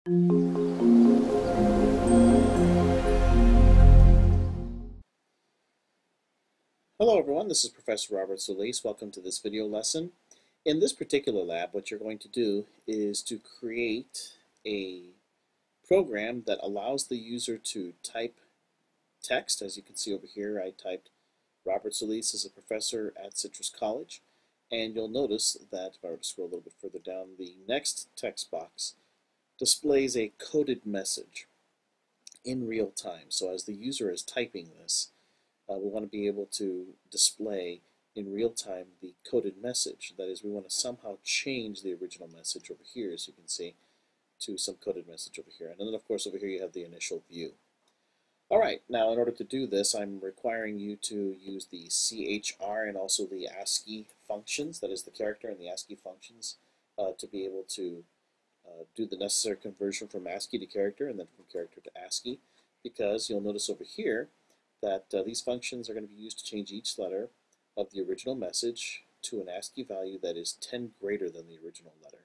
Hello everyone, this is Professor Robert Solis. Welcome to this video lesson. In this particular lab, what you're going to do is to create a program that allows the user to type text. As you can see over here, I typed Robert Solis is a professor at Citrus College. And you'll notice that, if I were to scroll a little bit further down, the next text box displays a coded message in real time. So as the user is typing this, we want to be able to display in real time the coded message. That is, we want to somehow change the original message over here, as you can see, to some coded message over here. And then, of course, over here you have the initial view. All right, now in order to do this, I'm requiring you to use the CHR and also the Ascii functions, that is the character and the Ascii functions, to be able to do the necessary conversion from ASCII to character and then from character to ASCII, because you'll notice over here that these functions are going to be used to change each letter of the original message to an ASCII value that is 10 greater than the original letter.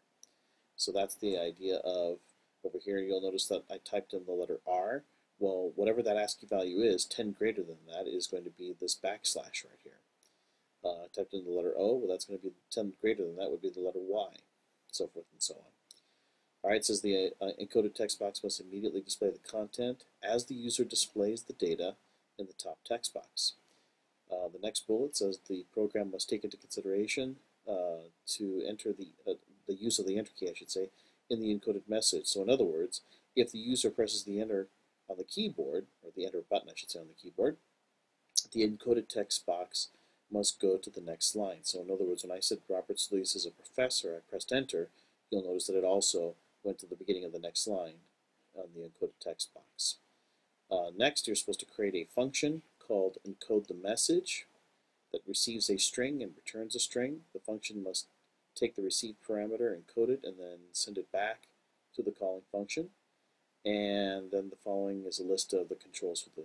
So that's the idea of, over here you'll notice that I typed in the letter R. Well, whatever that ASCII value is, 10 greater than that is going to be this backslash right here. I typed in the letter O, well that's going to be 10 greater than that would be the letter Y, so forth and so on. Alright, it says the encoded text box must immediately display the content as the user displays the data in the top text box. The next bullet says the program must take into consideration to enter the use of the enter key, I should say, in the encoded message. So in other words, if the user presses the enter on the keyboard, or the enter button I should say on the keyboard, the encoded text box must go to the next line. So in other words, when I said Robert Solis is a professor, I pressed enter, you'll notice that it also went to the beginning of the next line on the encoded text box. Next, you're supposed to create a function called Encode the Message that receives a string and returns a string. The function must take the received parameter, encode it, and then send it back to the calling function. And then the following is a list of the controls for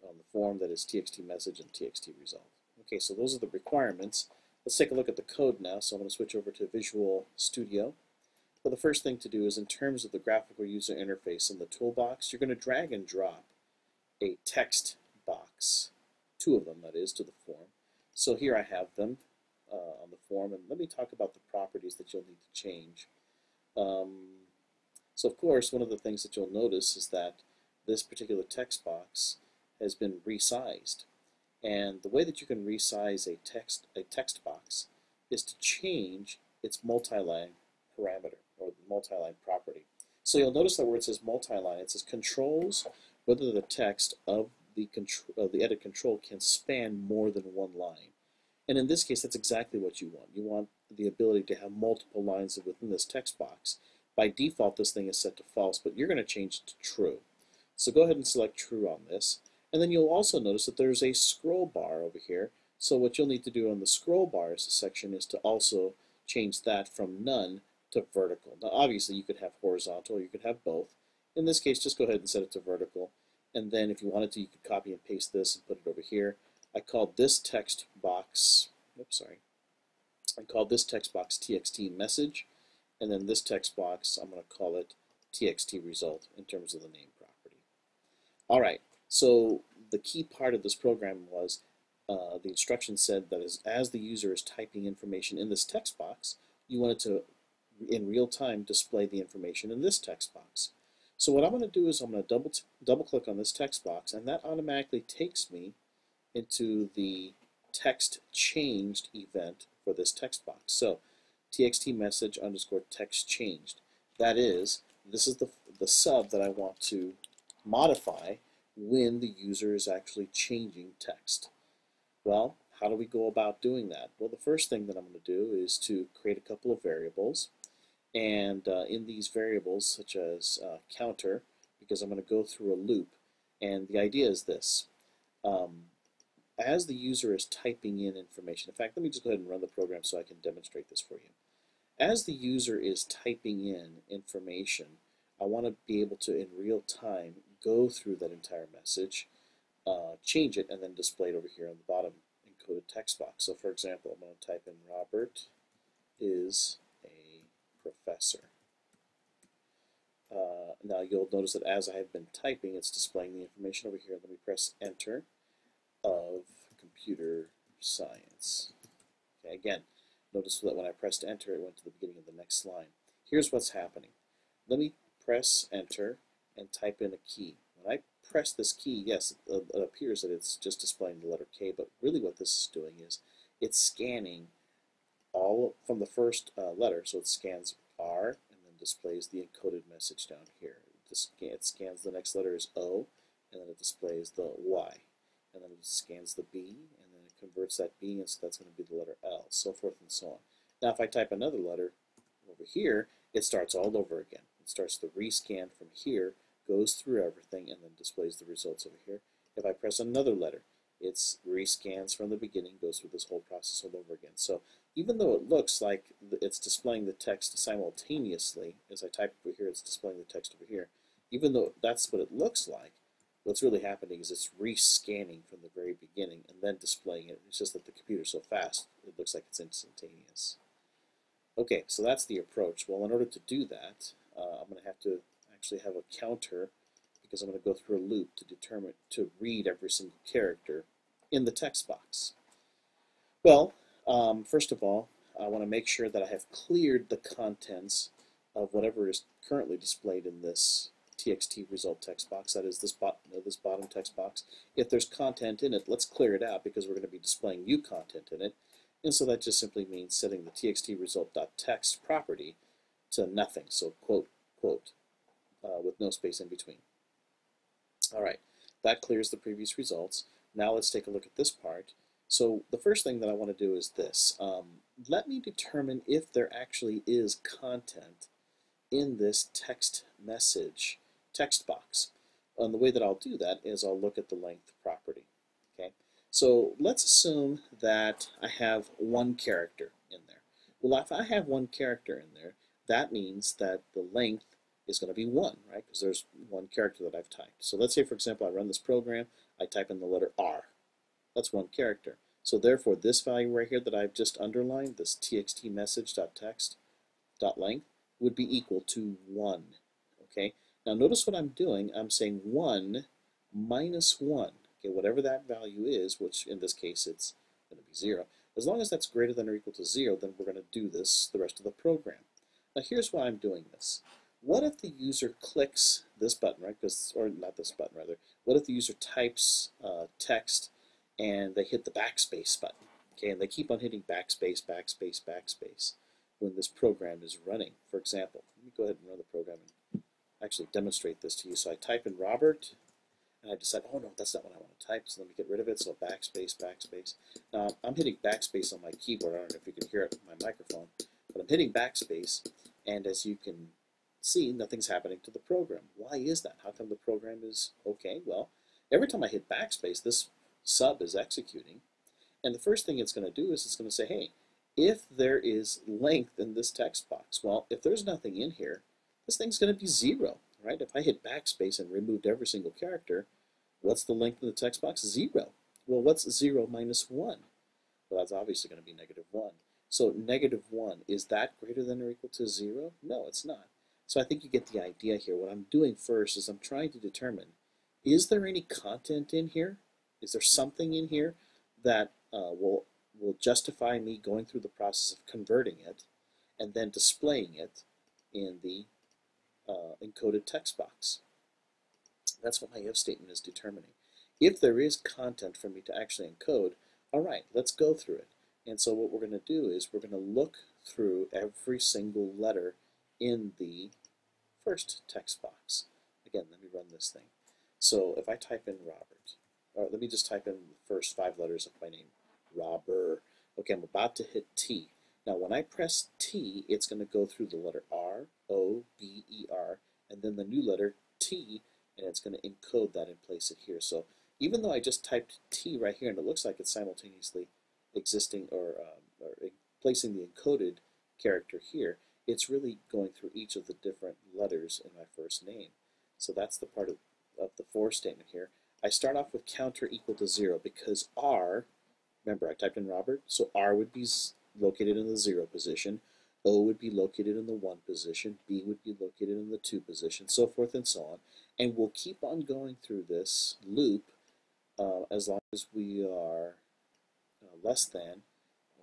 on the form, that is txt message and txt result. Okay, so those are the requirements. Let's take a look at the code now. So I'm going to switch over to Visual Studio. Well, the first thing to do is, in terms of the graphical user interface in the toolbox, you're going to drag and drop a text box, two of them that is, to the form. So here I have them on the form, and let me talk about the properties that you'll need to change. So of course, one of the things that you'll notice is that this particular text box has been resized. And the way that you can resize a text box is to change its multi-line parameter, or the multi-line property. So you'll notice that where it says multi-line, it says controls whether the text of the edit control can span more than one line. And in this case, that's exactly what you want. You want the ability to have multiple lines within this text box. By default, this thing is set to false, but you're going to change it to true. So go ahead and select true on this. And then you'll also notice that there's a scroll bar over here. So what you'll need to do on the scroll bars section is to also change that from none to vertical. Now obviously you could have horizontal or you could have both. In this case, just go ahead and set it to vertical. And then if you wanted to, you could copy and paste this and put it over here. I called this text box, I called this text box txt message, and then this text box, I'm going to call it txt result in terms of the name property. All right, so the key part of this program was the instruction said that as the user is typing information in this text box, you wanted to, in real time, display the information in this text box. So what I'm going to do is I'm going to double click on this text box, and that automatically takes me into the text changed event for this text box. So txt message underscore text changed. That is, this is the sub that I want to modify when the user is actually changing text. Well, how do we go about doing that? Well, the first thing that I'm going to do is to create a couple of variables. And in these variables, such as counter, because I'm going to go through a loop, and the idea is this. As the user is typing in information, in fact, let me just go ahead and run the program so I can demonstrate this for you. As the user is typing in information, I want to be able to, in real time, go through that entire message, change it, and then display it over here on the bottom encoded text box. So for example, I'm going to type in Robert is a professor. Now you'll notice that as I have been typing, it's displaying the information over here. Let me press enter of computer science. Okay, again, notice that when I pressed enter, it went to the beginning of the next line. Here's what's happening. Let me press enter and type in a key. When I press this key, yes, it appears that it's just displaying the letter K, but really what this is doing is it's scanning all from the first letter. So it scans R and then displays the encoded message down here. It scans the next letter as O, and then it displays the Y. And then it scans the B, and then it converts that B, and so that's going to be the letter L, so forth and so on. Now if I type another letter over here, it starts all over again. It starts the rescan from here, goes through everything, and then displays the results over here. If I press another letter, it rescans from the beginning, goes through this whole process all over again. So even though it looks like it's displaying the text simultaneously, as I type over here, it's displaying the text over here, even though that's what it looks like, what's really happening is it's rescanning from the very beginning and then displaying it. It's just that the computer's so fast, it looks like it's instantaneous. Okay, so that's the approach. Well, in order to do that, I'm going to have to actually have a counter, because I'm going to go through a loop to read every single character in the text box. Well, first of all, I want to make sure that I have cleared the contents of whatever is currently displayed in this TXT result text box, that is this bottom text box. If there's content in it, let's clear it out, because we're going to be displaying new content in it. And so that just simply means setting the TXT result.text property to nothing, so quote, quote, with no space in between. All right, that clears the previous results. Now let's take a look at this part. So the first thing that I want to do is this. Let me determine if there actually is content in this text message text box. And the way that I'll do that is I'll look at the length property. Okay, so let's assume that I have one character in there. Well, if I have one character in there, that means that the length is going to be 1, right? Because there's one character that I've typed. So let's say, for example, I run this program, I type in the letter R. That's one character. So therefore, this value right here that I've just underlined, this txt message.text.length, would be equal to 1. Okay. Now notice what I'm doing. I'm saying 1 minus 1. Okay, whatever that value is, which in this case it's going to be 0. As long as that's greater than or equal to 0, then we're going to do this the rest of the program. Now here's why I'm doing this. What if the user clicks this button, right? Or not this button, rather. What if the user types text and they hit the backspace button? Okay, and they keep on hitting backspace, backspace, backspace when this program is running. For example, let me go ahead and run the program and actually demonstrate this to you. So I type in Robert, and I decide, oh no, that's not what I want to type, so let me get rid of it. So backspace, backspace. Now I'm hitting backspace on my keyboard. I don't know if you can hear it with my microphone, but I'm hitting backspace, and as you can see, nothing's happening to the program. Why is that? How come the program is okay? Well, every time I hit backspace, this sub is executing, and the first thing it's going to do is it's going to say, hey, if there is length in this text box, well, if there's nothing in here, this thing's going to be 0, right? If I hit backspace and removed every single character, what's the length in the text box? 0. Well, what's 0 minus 1? Well, that's obviously going to be -1. So -1, is that greater than or equal to 0? No, it's not. So I think you get the idea here. What I'm doing first is I'm trying to determine, is there any content in here? Is there something in here that will justify me going through the process of converting it and then displaying it in the encoded text box? That's what my if statement is determining. If there is content for me to actually encode, all right, let's go through it. And so what we're going to do is we're going to look through every single letter in the first text box. Again, let me run this thing. So if I type in Robert, or let me just type in the first 5 letters of my name, Robert. Okay, I'm about to hit T. Now when I press T, it's going to go through the letter R, O, B, E, R, and then the new letter T, and it's going to encode that and place it here. So even though I just typed T right here, and it looks like it's simultaneously existing or placing the encoded character here, it's really going through each of the different letters in my first name. So that's the part of the for statement here. I start off with counter equal to 0 because R, remember I typed in Robert, so R would be located in the 0 position. O would be located in the 1 position, B would be located in the 2 position, so forth and so on. And we'll keep on going through this loop as long as we are less than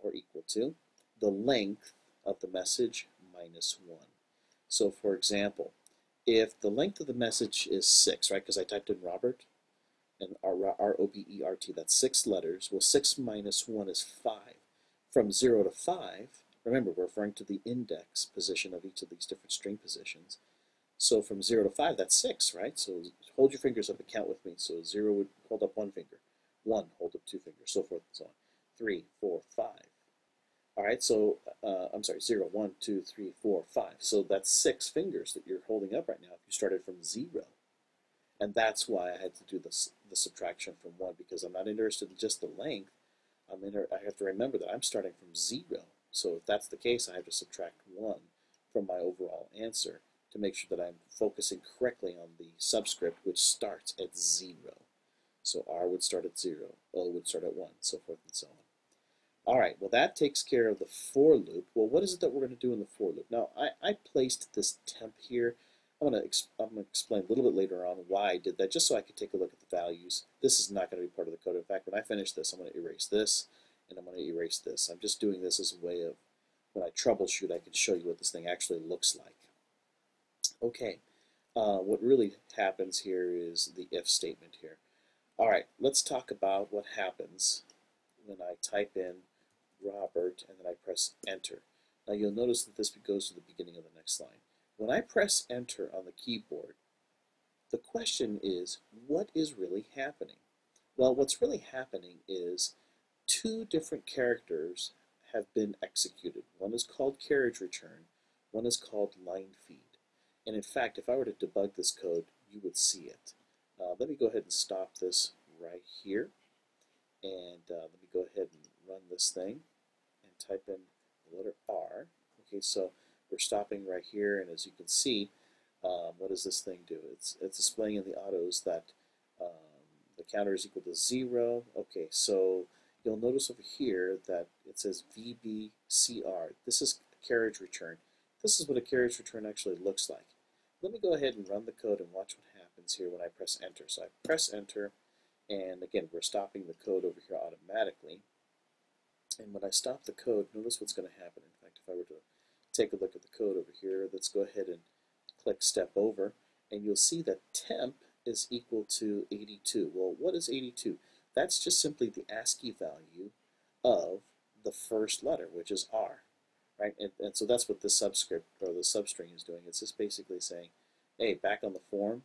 or equal to the length of the message minus 1. So for example, if the length of the message is 6, right, because I typed in Robert, and R-O-B-E-R-T, that's 6 letters. Well, 6 minus 1 is 5. From 0 to 5, remember, we're referring to the index position of each of these different string positions. So from 0 to 5, that's 6, right? So hold your fingers up and count with me. So 0 would hold up 1 finger. 1, hold up 2 fingers, so forth and so on. 3, 4, 5. All right, so, I'm sorry, 0, 1, 2, 3, 4, 5. So that's 6 fingers that you're holding up right now if you started from 0. And that's why I had to do the subtraction from 1, because I'm not interested in just the length. I have to remember that I'm starting from 0. So if that's the case, I have to subtract 1 from my overall answer to make sure that I'm focusing correctly on the subscript, which starts at 0. So R would start at 0, O would start at 1, so forth and so on. All right, well, that takes care of the for loop. Well, what is it that we're going to do in the for loop? Now, I placed this temp here. I'm going to explain a little bit later on why I did that, just so I could take a look at the values. This is not going to be part of the code. In fact, when I finish this, I'm going to erase this, and I'm going to erase this. I'm just doing this as a way of, when I troubleshoot, I can show you what this thing actually looks like. Okay, what really happens here is the if statement here. All right, let's talk about what happens when I type in Robert and then I press enter. Now you'll notice that this goes to the beginning of the next line. When I press enter on the keyboard, the question is, what is really happening? Well, what's really happening is 2 different characters have been executed. One is called carriage return, one is called line feed. And in fact, if I were to debug this code, you would see it. Let me go ahead and stop this right here. And let me go ahead and run this thing and type in the letter R. Okay, so we're stopping right here, and as you can see, what does this thing do? It's displaying in the autos that the counter is equal to 0. Okay, so you'll notice over here that it says VBCR. This is a carriage return. This is what a carriage return actually looks like. Let me go ahead and run the code and watch what happens here when I press enter. So I press enter, and again, we're stopping the code over here automatically. And when I stop the code, notice what's going to happen. In fact, if I were to take a look at the code over here, let's go ahead and click step over, and you'll see that temp is equal to 82. Well, what is 82? That's just simply the ASCII value of the first letter, which is R. Right? And so that's what this subscript or the substring is doing. It's just basically saying, hey, back on the form,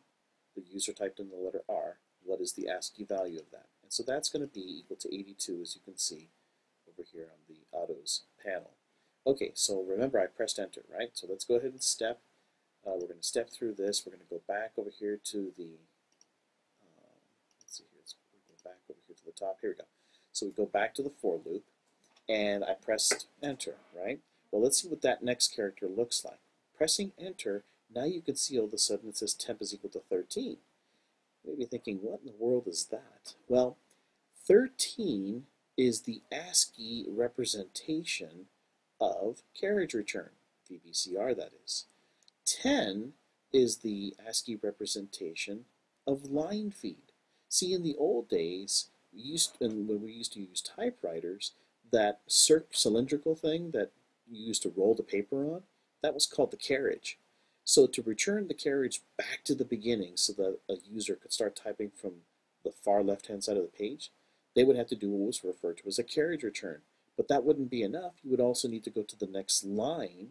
the user typed in the letter R. What is the ASCII value of that? And so that's going to be equal to 82, as you can see over here on the autos panel. Okay, so remember I pressed enter, right? So let's go ahead and step. We're going to step through this. We're going to go back over here to the, let's see here, let's go back over here to the top. Here we go. So we go back to the for loop, and I pressed enter, right? Well, let's see what that next character looks like. Pressing enter, now you can see all of a sudden it says temp is equal to 13. You may be thinking, what in the world is that? Well, 13 is the ASCII representation of carriage return, VBCR that is. 10 is the ASCII representation of line feed. See, in the old days, when we used to use typewriters, that cylindrical thing that you used to roll the paper on, that was called the carriage. So to return the carriage back to the beginning so that a user could start typing from the far left-hand side of the page, they would have to do what was referred to as a carriage return. But that wouldn't be enough. You would also need to go to the next line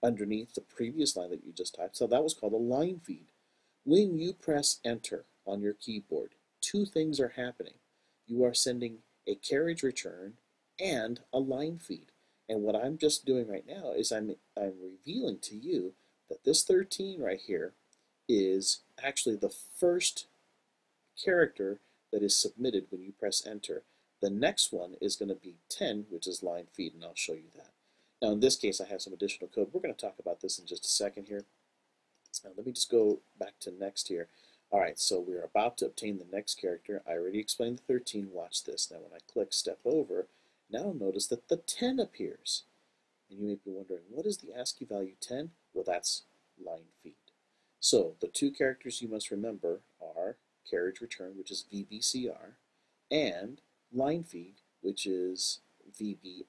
underneath the previous line that you just typed. So that was called a line feed. When you press enter on your keyboard, 2 things are happening. You are sending a carriage return and a line feed. And what I'm just doing right now is I'm revealing to you that this 13 right here is actually the first character that is submitted when you press enter. The next one is going to be 10, which is line feed, and I'll show you that. Now in this case, I have some additional code. We're going to talk about this in just a second here. Let me just go back to next here. All right, so we're about to obtain the next character. I already explained the 13. Watch this. Now when I click step over, now notice that the 10 appears. And you may be wondering, what is the ASCII value 10? Well, that's line feed. So the two characters you must remember are carriage return, which is VBCR, and line feed, which is VBLF.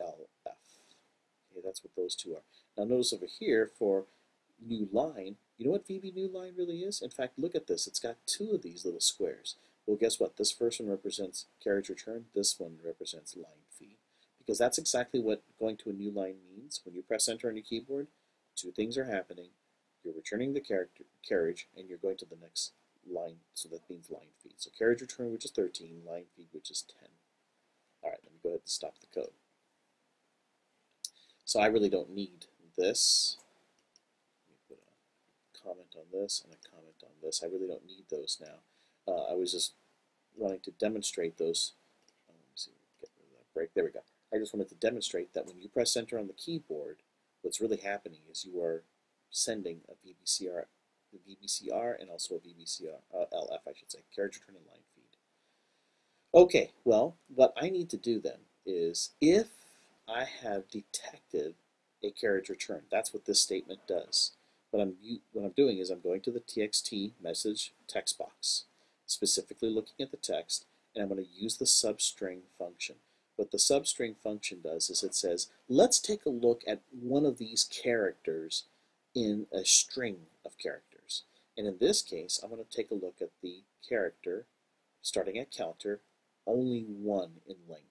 Okay, that's what those two are. Now notice over here for new line, you know what VB new line really is? In fact, look at this. It's got two of these little squares. Well, guess what? This first one represents carriage return. This one represents line feed. Because that's exactly what going to a new line means. When you press enter on your keyboard, two things are happening. You're returning the carriage, and you're going to the next line, so that means line feed. So carriage return, which is 13, line feed, which is 10. All right, let me go ahead and stop the code. So I really don't need this. Let me put a comment on this and a comment on this. I really don't need those now. I was just wanting to demonstrate those. Let me see, get rid of that break. There we go. I just wanted to demonstrate that when you press enter on the keyboard, what's really happening is you are sending a VBCR and also a VBCR, LF, I should say, carriage return and line feed. Okay, well, what I need to do then is if I have detected a carriage return, that's what this statement does. What I'm doing is I'm going to the txt message text box, specifically looking at the text, and I'm going to use the substring function. What the substring function does is it says, let's take a look at one of these characters in a string of characters. And in this case, I'm going to take a look at the character starting at counter, only 1 in length.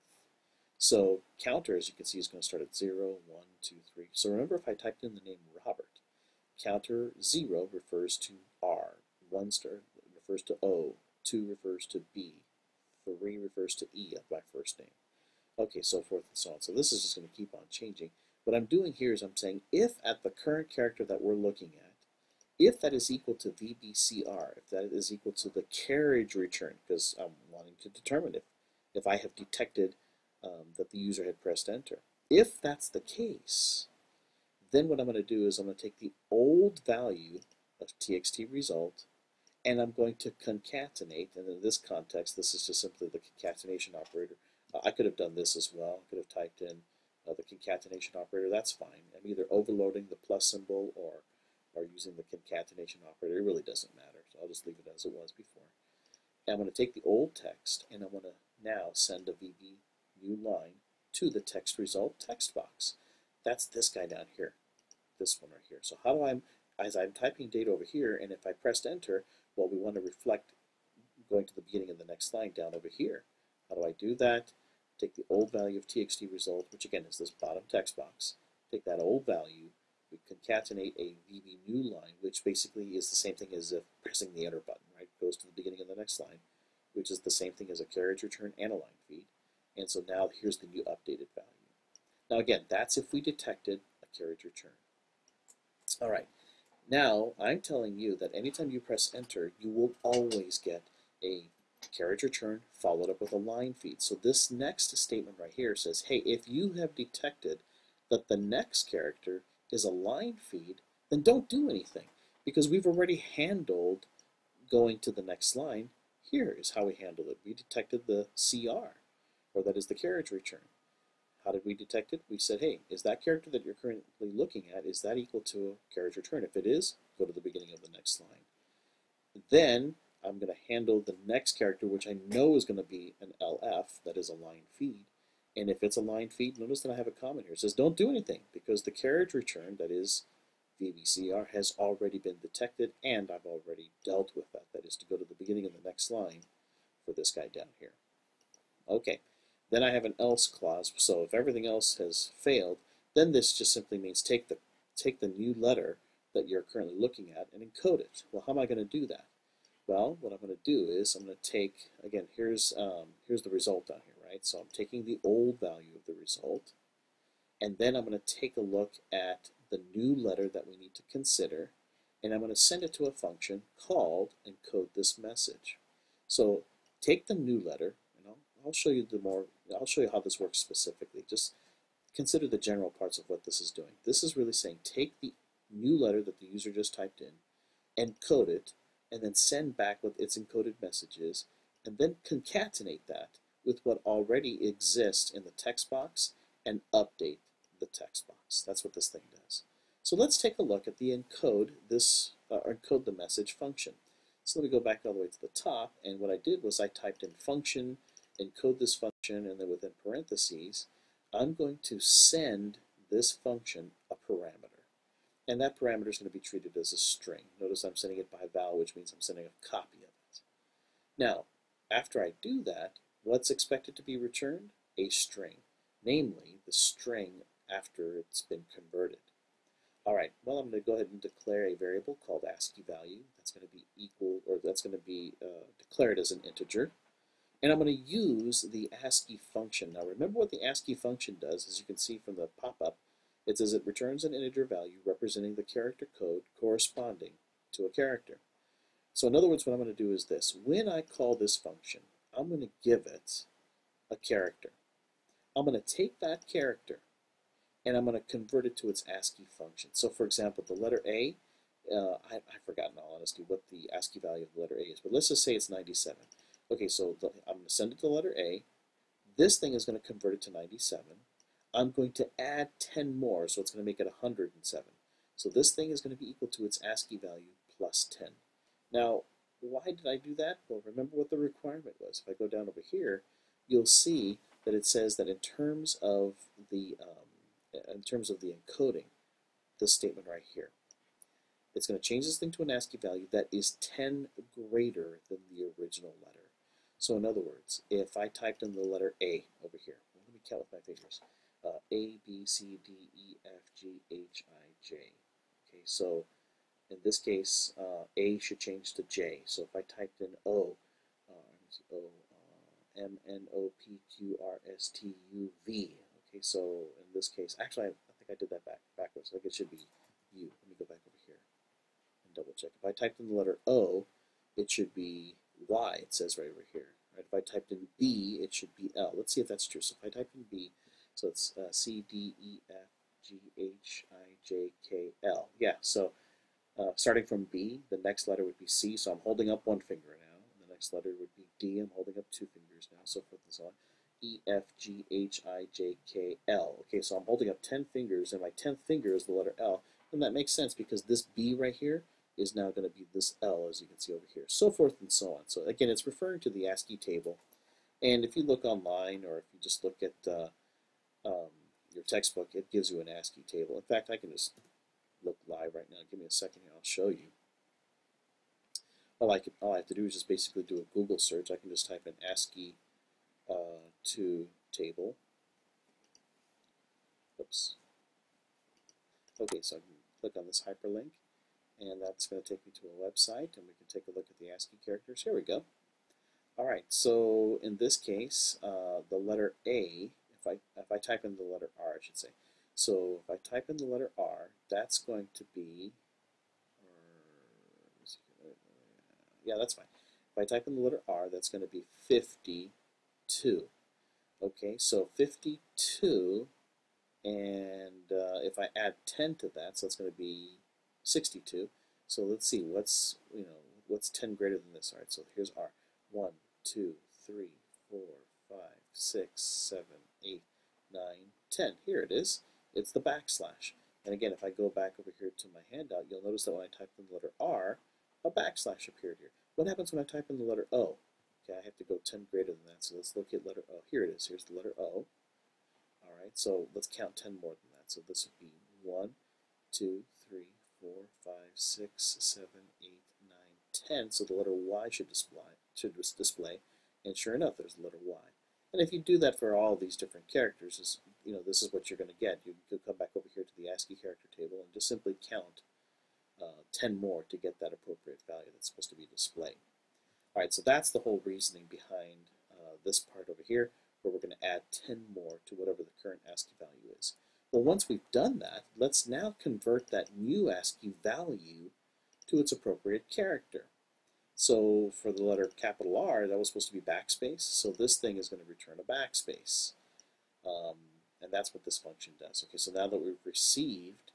So counter, as you can see, is going to start at 0, 1, 2, 3. So remember, if I typed in the name Robert, counter 0 refers to R, 1 refers to O, 2 refers to B, 3 refers to E of my first name. Okay, so forth and so on. So this is just going to keep on changing. What I'm doing here is I'm saying if at the current character that we're looking at, if that is equal to VBCR, if that is equal to the carriage return, because I'm wanting to determine if I have detected that the user had pressed enter. If that's the case, then what I'm going to do is I'm going to take the old value of txt result, and I'm going to concatenate, and in this context, this is just simply the concatenation operator. I could have done this as well. I could have typed in the concatenation operator. That's fine. I'm either overloading the plus symbol or using the concatenation operator. It really doesn't matter, so I'll just leave it as it was before. And I'm going to take the old text, and I'm going to now send a VB new line to the text result text box. That's this guy down here, this one right here. So how do I, as I'm typing data over here, and if I pressed enter, well, we want to reflect going to the beginning of the next line down over here. How do I do that? Take the old value of txt result, which again is this bottom text box. Take that old value, we concatenate a VB new line, which basically is the same thing as if pressing the enter button, right? Goes to the beginning of the next line, which is the same thing as a carriage return and a line feed. And so now here's the new updated value. Now again, that's if we detected a carriage return. All right, now I'm telling you that anytime you press enter, you will always get a carriage return followed up with a line feed. So this next statement right here says, hey, if you have detected that the next character is a line feed, then don't do anything, because we've already handled going to the next line. Here is how we handled it. We detected the CR, or that is the carriage return. How did we detect it? We said, hey, is that character that you're currently looking at, is that equal to a carriage return? If it is, go to the beginning of the next line. Then I'm going to handle the next character, which I know is going to be an LF, that is a line feed. And if it's a line feed, notice that I have a comment here. It says don't do anything, because the carriage return, that is VBCR, has already been detected, and I've already dealt with that. That is to go to the beginning of the next line for this guy down here. Okay, then I have an else clause. So if everything else has failed, then this just simply means take the new letter that you're currently looking at and encode it. Well, how am I going to do that? Well, what I'm going to do is I'm going to take, again, here's the result down here, right? So I'm taking the old value of the result, and then I'm going to take a look at the new letter that we need to consider, and I'm going to send it to a function called Encode This Message. So take the new letter, and I'll show you how this works specifically. Just consider the general parts of what this is doing. This is really saying take the new letter that the user just typed in, encode it, and then send back what its encoded message is, and then concatenate that with what already exists in the text box and update the text box. That's what this thing does. So let's take a look at the encode the message function. So let me go back all the way to the top, and what I did was I typed in function, encode this function, and then within parentheses, I'm going to send this function a parameter. And that parameter is going to be treated as a string. Notice I'm sending it by val, which means I'm sending a copy of it. Now, after I do that, what's expected to be returned? A string, namely the string after it's been converted. All right, well, I'm going to go ahead and declare a variable called ASCII value. That's going to be equal, or that's going to be declared as an integer. And I'm going to use the ASCII function. Now, remember what the ASCII function does, as you can see from the pop-up. It says it returns an integer value representing the character code corresponding to a character. So in other words, what I'm going to do is this. When I call this function, I'm going to give it a character. I'm going to take that character and I'm going to convert it to its ASCII function. So for example, the letter A, I've forgotten in all honesty what the ASCII value of the letter A is, but let's just say it's 97. Okay, so I'm going to send it to the letter A. This thing is going to convert it to 97. I'm going to add 10 more, so it's going to make it 107. So this thing is going to be equal to its ASCII value plus 10. Now, why did I do that? Well, remember what the requirement was. If I go down over here, you'll see that it says that in terms of the encoding, this statement right here, it's going to change this thing to an ASCII value that is 10 greater than the original letter. So in other words, if I typed in the letter A over here, let me count with my fingers, A, B, C, D, E, F, G, H, I, J. Okay, so in this case, A should change to J. So if I typed in O, M, N, O, P, Q, R, S, T, U, V. Okay, so in this case, actually, I think I did that backwards. I think it should be U. Let me go back over here and double check. If I typed in the letter O, it should be Y, it says right over here. Right? If I typed in B, it should be L. Let's see if that's true. So if I type in B, so it's C, D, E, F, G, H, I, J, K, L. Yeah, so starting from B, the next letter would be C, so I'm holding up one finger now. The next letter would be D, I'm holding up two fingers now, so forth and so on. E, F, G, H, I, J, K, L. Okay, so I'm holding up 10 fingers, and my 10th finger is the letter L, and that makes sense because this B right here is now going to be this L, as you can see over here, so forth and so on. So again, it's referring to the Ascii table, and if you look online, or if you just look at your textbook, it gives you an Ascii table. In fact, I can just look live right now. Give me a second here, I'll show you. All I have to do is just basically do a Google search. I can just type in Ascii table. Oops. Okay, so I can click on this hyperlink, and that's going to take me to a website, and we can take a look at the Ascii characters. Here we go. All right, so in this case, the letter A, if I type in the letter R, I should say. So if I type in the letter R, that's going to be, yeah, that's fine. If I type in the letter R, that's going to be 52. Okay, so 52, and if I add 10 to that, so it's going to be 62. So let's see, what's 10 greater than this? All right, so here's R. 1, 2, 3, 4, 5, 6, 7, 8, 9, 10. Here it is. It's the backslash. And again, if I go back over here to my handout, you'll notice that when I type in the letter R, a backslash appeared here. What happens when I type in the letter O? Okay, I have to go 10 greater than that, so let's look at letter O. Here it is. Here's the letter O. All right, so let's count 10 more than that. So this would be 1, 2, 3, 4, 5, 6, 7, 8, 9, 10. So the letter Y should display, and sure enough, there's the letter Y. And if you do that for all these different characters, this is what you're going to get. You could come back over here to the Ascii character table and just simply count 10 more to get that appropriate value that's supposed to be displayed. All right, so that's the whole reasoning behind this part over here, where we're going to add 10 more to whatever the current ASCII value is. Well, once we've done that, let's now convert that new ASCII value to its appropriate character. So for the letter capital R, that was supposed to be backspace, so this thing is going to return a backspace. And that's what this function does. Okay, so now that we've received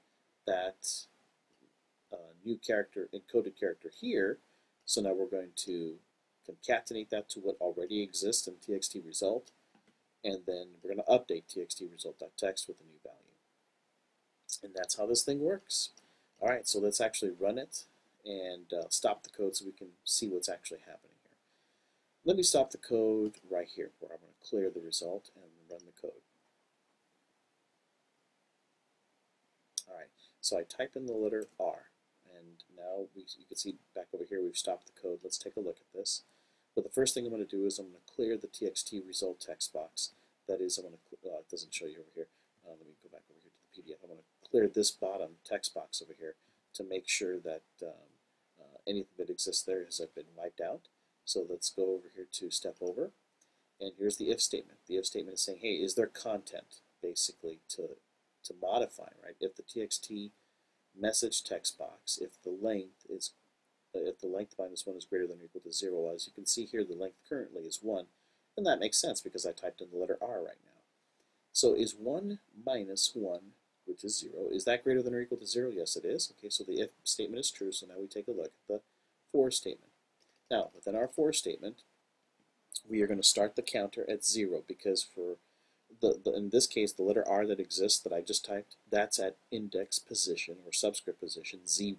that new character, encoded character here, so now we're going to concatenate that to what already exists in txt result, and then we're going to update txt result.text with a new value. And that's how this thing works. All right, so let's actually run it and stop the code so we can see what's actually happening here. Let me stop the code right here where I'm going to clear the result and run the code. All right, so I type in the letter R, and now you can see back over here we've stopped the code. Let's take a look at this. But the first thing I'm going to do is I'm going to clear the txt result text box. That is, I'm going to, it doesn't show you over here. Let me go back over here to the PDF. I'm going to clear this bottom text box over here to make sure that anything that exists there has been wiped out. So let's go over here to step over. And here's the if statement. The if statement is saying, hey, is there content, basically, to modify, right? If the txt message text box, if the length minus 1 is greater than or equal to 0, as you can see here, the length currently is 1, and that makes sense because I typed in the letter R right now. So is 1 minus 1, which is 0, is that greater than or equal to 0? Yes, it is. Okay, so the if statement is true, so now we take a look at the for statement. Now, within our for statement, we are going to start the counter at 0 because for in this case, the letter R that exists that I just typed, that's at index position or subscript position 0.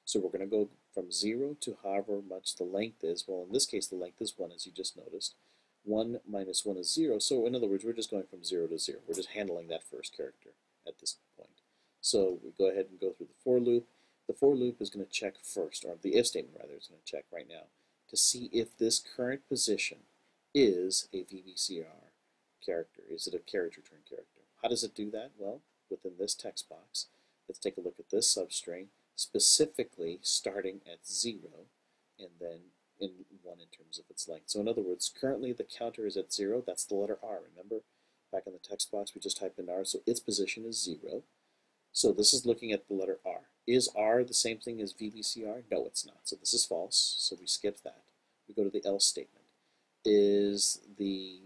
So we're going to go from 0 to however much the length is. Well, in this case, the length is 1, as you just noticed. 1 minus 1 is 0. So in other words, we're just going from 0 to 0. We're just handling that first character at this point. So we go ahead and go through the for loop. The for loop is going to check first, or the if statement rather is going to check right now to see if this current position is a VBCR character. Is it a carriage return character? How does it do that? Well, within this text box, let's take a look at this substring, specifically starting at 0 and then in 1 in terms of its length. So in other words, currently the counter is at 0. That's the letter R. Remember, back in the text box, we just typed in R, so its position is 0. So this is looking at the letter R. Is R the same thing as VBCR? No, it's not. So this is false, so we skip that. We go to the else statement. Is the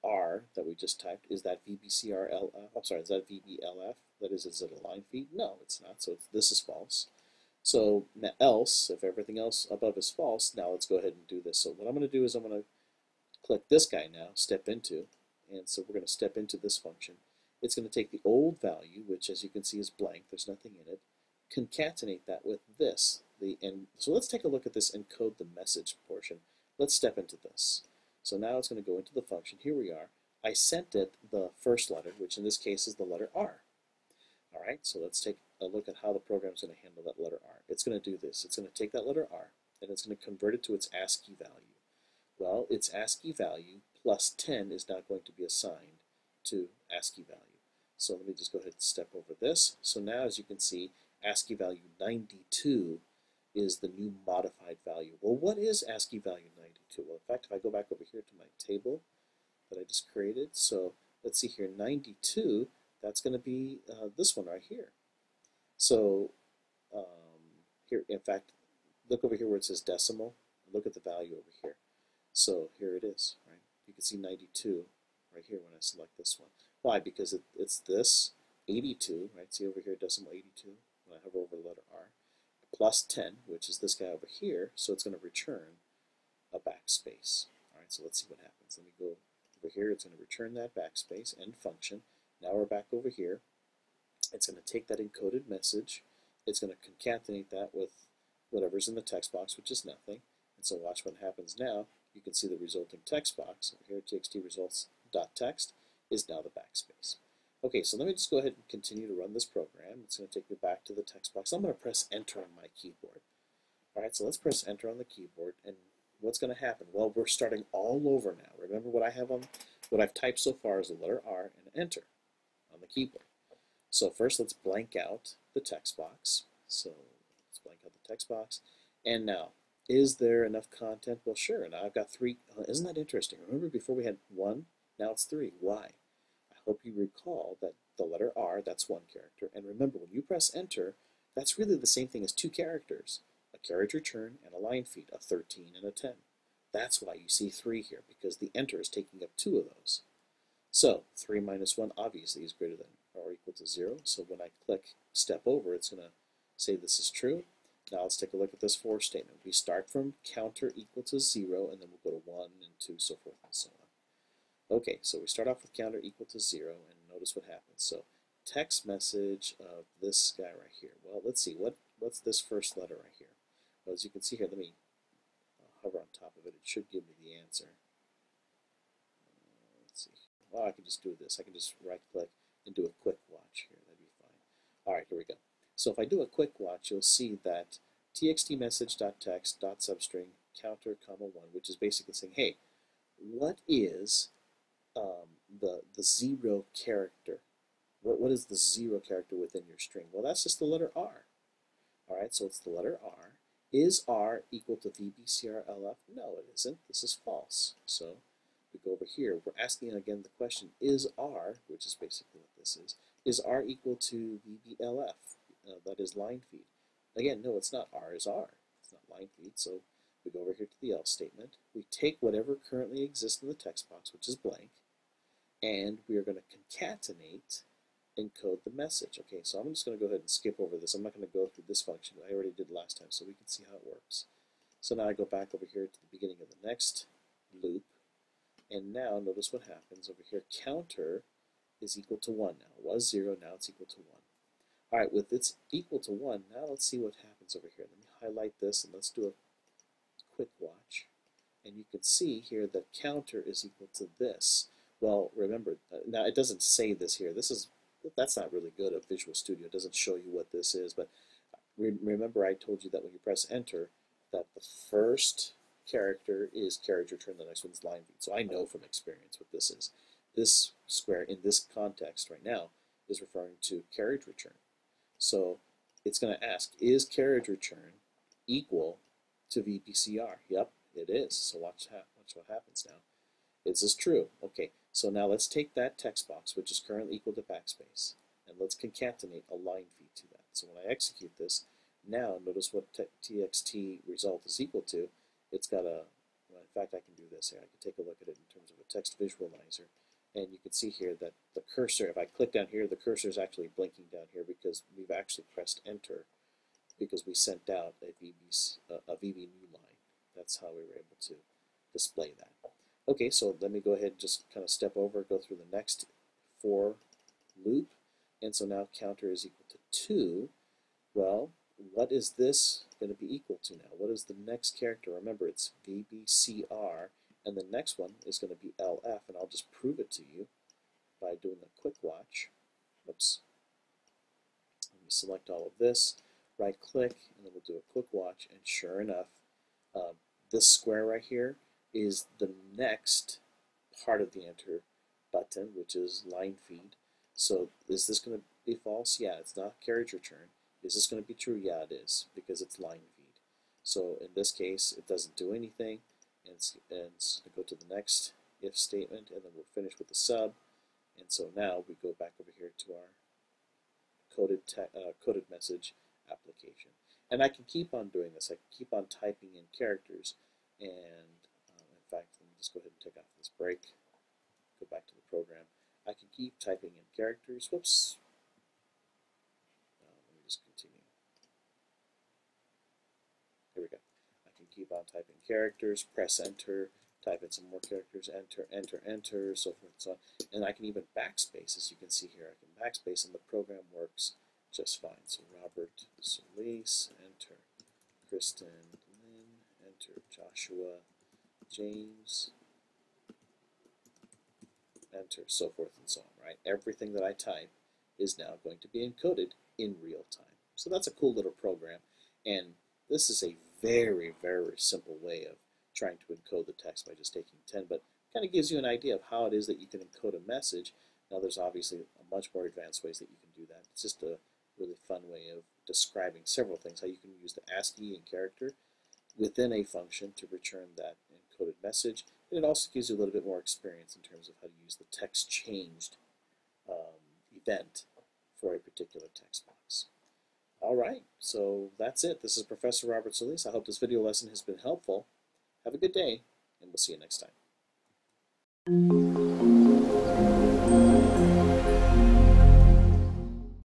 R that we just typed, is that VBCRLF? I'm sorry, is that VBLF? That is it a line feed? No, it's not. So this is false. So else, if everything else above is false, now let's go ahead and do this. So what I'm going to do is I'm going to click this guy now, step into, and so we're going to step into this function. It's going to take the old value, which as you can see is blank, there's nothing in it, concatenate that with this. So let's take a look at this encode the message portion. Let's step into this. So now it's going to go into the function. Here we are. I sent it the first letter, which in this case is the letter R. All right, so let's take a look at how the program is going to handle that letter R. It's going to do this. It's going to take that letter R, and it's going to convert it to its ASCII value. Well, its ASCII value plus 10 is now going to be assigned to ASCII value. So let me just go ahead and step over this. So now, as you can see, ASCII value 92 is the new modified value. Well, what is ASCII value 92? Well, in fact, if I go back over here to my table that I just created, so let's see here, 92, that's going to be this one right here. So here, in fact, look over here where it says decimal. Look at the value over here. So here it is, right? You can see 92 right here when I select this one. Why? Because it's this 82, right? See over here, decimal 82, when I hover over the letter R, plus 10, which is this guy over here, so it's going to return a backspace. All right, so let's see what happens. Let me go over here. It's going to return that backspace, end function. Now we're back over here. It's going to take that encoded message. It's going to concatenate that with whatever's in the text box, which is nothing. And so watch what happens now. You can see the resulting text box over here, txt results.text, is now the backspace. Okay, so let me just go ahead and continue to run this program. It's going to take me back to the text box. I'm going to press enter on my keyboard. All right, so let's press enter on the keyboard, and what's going to happen? Well, we're starting all over now. Remember what I've typed so far is the letter R and enter on the keyboard. So first, let's blank out the text box. So let's blank out the text box, and now, is there enough content? Well, sure. Now I've got 3. Isn't that interesting? Remember before we had 1, now it's 3. Why? I hope you recall that the letter R, that's 1 character. And remember, when you press enter, that's really the same thing as 2 characters, a carriage return and a line feed, a 13 and a 10. That's why you see 3 here, because the enter is taking up 2 of those. So 3 minus 1 obviously is greater than or equal to 0. So when I click step over, it's going to say this is true. Now let's take a look at this for statement. We start from counter equal to 0, and then we'll go to 1 and 2, so forth and so on. Okay, so we start off with counter equal to 0, and notice what happens. So text message of this guy right here. Well, let's see, what's this first letter right here? Well, as you can see here, let me hover on top of it. It should give me the answer. Let's see. Well, I can just do this. I can just right-click and do a quick watch here. That'd be fine. All right, here we go. So if I do a quick watch, you'll see that txt_message.text.substring counter, comma 1, which is basically saying, hey, what is the 0 character? What is the 0 character within your string? Well, that's just the letter R. All right, so it's the letter R. Is R equal to VBCRLF? No, it isn't. This is false. So we go over here. We're asking again the question, is R, which is basically what this is R equal to VBLF? That is line feed. Again, no, it's not. R is R. It's not line feed. So we go over here to the else statement. We take whatever currently exists in the text box, which is blank, and we are going to concatenate encode the message. Okay, so I'm just going to go ahead and skip over this. I'm not going to go through this function. I already did last time, so we can see how it works. So now I go back over here to the beginning of the next loop, and now notice what happens over here. Counter is equal to 1 now. It was 0, now it's equal to 1. All right, with it's equal to 1, now let's see what happens over here. Let me highlight this, and let's do a quick watch. And you can see here that counter is equal to this. Well, remember, now it doesn't say this here. That's not really good of Visual Studio. It doesn't show you what this is, but remember I told you that when you press enter, that the first character is carriage return, the next one's line feed. So I know from experience what this is. This square in this context right now is referring to carriage return. So it's going to ask, is carriage return equal to VBCR? Yep, it is. So watch what happens now. Is this true? Okay, so now let's take that text box, which is currently equal to backspace, and let's concatenate a line feed to that. So when I execute this, now notice what txt result is equal to. It's got a, well, in fact, I can do this here. I can take a look at it in terms of a text visualizer, and you can see here that the cursor, if I click down here, the cursor is actually blinking down here because we've actually pressed enter because we sent out a VB new line. That's how we were able to display that. Okay, so let me go ahead and just kind of step over, go through the next for loop. And so now counter is equal to 2. Well, what is this going to be equal to now? What is the next character? Remember, it's VBCR, and the next one is going to be LF, and I'll just prove it to you by doing a quick watch. Oops. Let me select all of this, right click, and then we'll do a quick watch, and sure enough, this square right here is the next part of the enter button, which is line feed. So is this going to be false? Yeah, it's not carriage return. Is this going to be true? Yeah, it is, because it's line feed. So in this case, it doesn't do anything, and it's going to go to the next if statement, and then we'll finish with the sub. And so now we go back over here to our coded message application. And I can keep on doing this. I can keep on typing in characters, and in fact, let me just go ahead and take off this break, go back to the program. I can keep typing in characters. Whoops. Let me just continue. Here we go. I can keep on typing characters, press enter, type in some more characters, enter, enter, enter, so forth and so on. And I can even backspace, as you can see here. I can backspace, and the program works just fine. So Robert Solis, enter. Kristen Lynn, enter. Joshua James, enter, so forth and so on, right? Everything that I type is now going to be encoded in real time. So that's a cool little program, and this is a very, very simple way of trying to encode the text by just taking 10, but kind of gives you an idea of how it is that you can encode a message. Now there's obviously a much more advanced ways that you can do that. It's just a really fun way of describing several things, how you can use the ASCII and character within a function to return that encoded message. And it also gives you a little bit more experience in terms of how to use the text changed event for a particular text box. All right, so that's it. This is Professor Robert Solis. I hope this video lesson has been helpful. Have a good day, and we'll see you next time.